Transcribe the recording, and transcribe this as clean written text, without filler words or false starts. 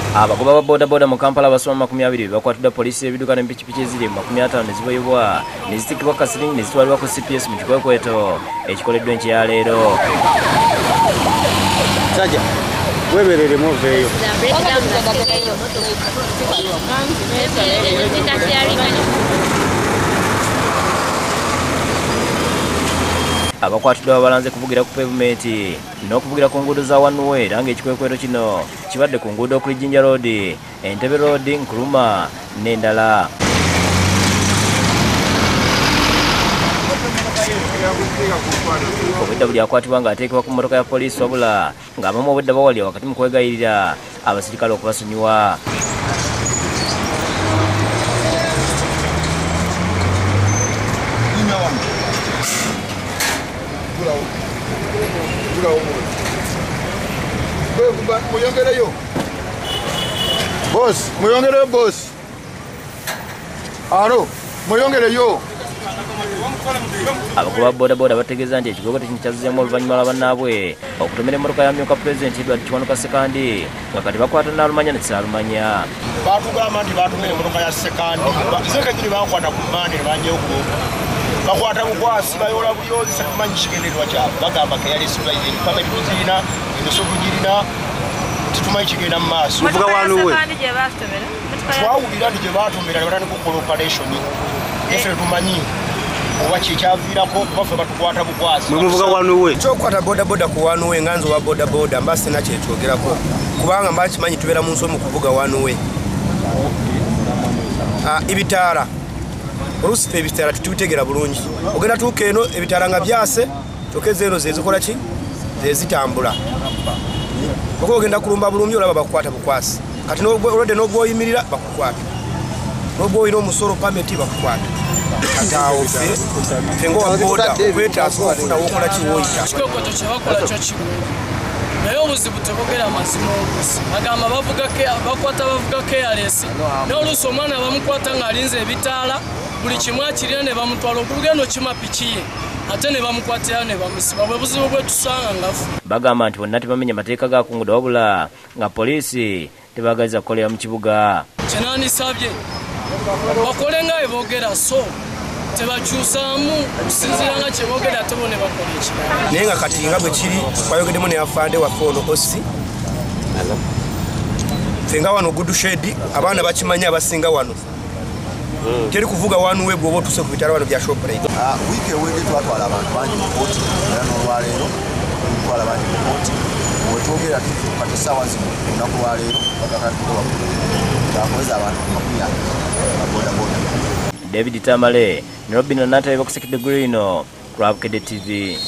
Abagoba ba boda boda mu Kampala basoma 20 bakwatidde poliisi ebiduka n'empikipiki eziri 50 nezibayibwa nezitikibwa kasiringi nezitwalibwa ku CPS mu kikwekweto ekikoleddwa enkya leero. Sajja weberere muveeyo. Abakwatiddwa babalanze kuvugira ku pavement n'okuvugira ku nguudo za one way era ng'ekikwekweto kino kibadde ku nguudo okuli Jinja Road, Entebbe Road, Nkrumah n'endala. Obwedda buli akwatibwa ng'ateekebwa ku mmotoka ya poliisi wabula ng'abamu obwedda bawalya wakati mu kwegayirira abasirikale okubasonyiwa. Boss, muyongereyo boss. Alo, muyongereyo. Abagoba boda boda bategeeza nti ekigogo tekikyazzeemu oluvannyuma lwa bannaabwe okutomera emmotoka ya myuka pulezidenti Edward Kiwanuka Sekandi nga kati bakwata Nalumanya ne Ssalumanya. Baatugamba nti baatomera emmotoka ya Sekandi zeke nyini bakwata ku mmande ne banyeeko bakwata bukwasi bayola buyozi setumanyi kigendererwa kyabwe bagamba keyalesibwa pameti tuzirina emiso tugirina titumanyi kigenda mu maaso. Muvuga wanuwe twawulira nti gye baatomera ne batandika operation efe tumanyi oba kyekyaviirako baffe batukwata bukwasi. muvuga wanuwe ekyokukwata boda boda ku wanuwe nga nze owa boda boda mba sina kyekyogerako kubanga mba kimanyi tubeera mu nsi mu kuvuga wanuwe. Ebitaala olusifa ebitaala tubitegera bulungi ogenda tuuka eno ebitaala nga byase tokeza eno zezikola ki zezitambula okuba ogenda kulumba bulungi olaba bakukwata bukwasi kati olwedde n'oba oyimirira bakukwata n'oba olina omusolo pameti bakukwata kati awo ffe ngaowa boda okwetaaga okufunawo okola kiwoyita ekikokkoto kyebakola kyo kimu naye obuzibu tebogera mazima oluusi bagamba bakwata bavuga KRS n'oluusi omwana bamukwata ng'alinze ebitaala buli kimu akirina ne bamutwala okuvuga eno kima piki ye ate ne bamukwatirayo ne bamusiba bwe buzibu bwe tusanga ngafu. Bagamba nti bonna tebamenya mateeka ga kunguda wabula nga poliisi tebaagaliza kukolera mu kibuga. Kyenanisabye bakole nga ebogera so tebakyusaamu okusinziira nga kyeboogera ate bo ne bakola ekirala. naye nga kati nga bwe kiri twayogeddemu ne afande waffe ono osi ffe nga wano good shed abaana bakimanyi abasinga wano teri kuvuga wanuwe bw'oba otuse ku bitala wano bya Shoprite. Wiiki ewedde twatwala abantu bangi mu kkooti era n'olwaleero twala bangi mu kkooti wetwogera kati essaawa zino olunaku lwaleero bakoze abantu 40 babodaboda. David Tamale ne Robin Nata bakusekidde Green, Club KD TV.